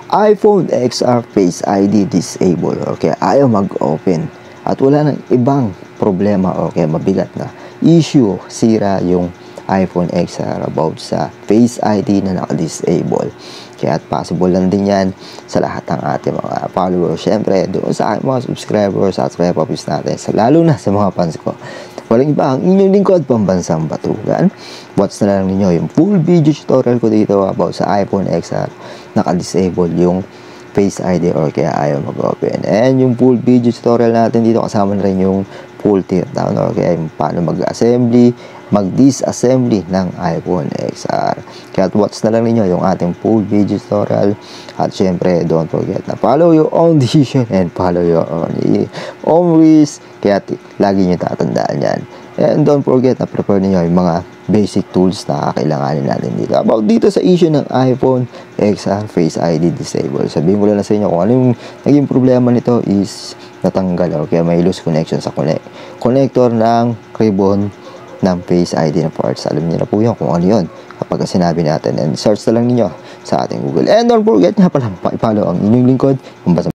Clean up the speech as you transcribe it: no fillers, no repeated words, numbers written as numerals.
iPhone XR Face ID disable, okay, ayaw mag-open at wala nang ibang problema, okay, mabigat na issue, sira yung iPhone XR about sa Face ID na naka-disable. Kaya possible lang din yan sa lahat ng ating mga followers. Siyempre, doon sa aking mga subscribers at repopis natin, lalo na sa mga fans ko. Walang iba ang inyong lingkod, Pambansang Batugan. Watch na lang ninyo yung full video tutorial ko dito about sa iPhone XR naka-disable yung Face ID or kaya ayaw mag-open. And yung full video tutorial natin dito, kasama na rin yung full teardown or kaya yung paano mag-assembly, mag-disassembly ng iPhone XR. Kaya watch na lang ninyo yung ating full video tutorial. At syempre, don't forget na follow your own decision and follow your own risk. Kaya lagi nyo tatandaan yan. And don't forget na prepare niyo yung mga basic tools na kailanganin natin dito. About dito sa issue ng iPhone XR Face ID disable. Sabihin ko lang sa inyo kung ano yung naging problema nito is natanggal o kaya may loose connection sa connector ng ribbon ng Face ID na parts. Alam niyo na po yun kung ano yun kapag sinabi natin. And search na lang niyo sa ating Google. And don't forget nga pala, i-follow ang inyong lingkod, Pambansang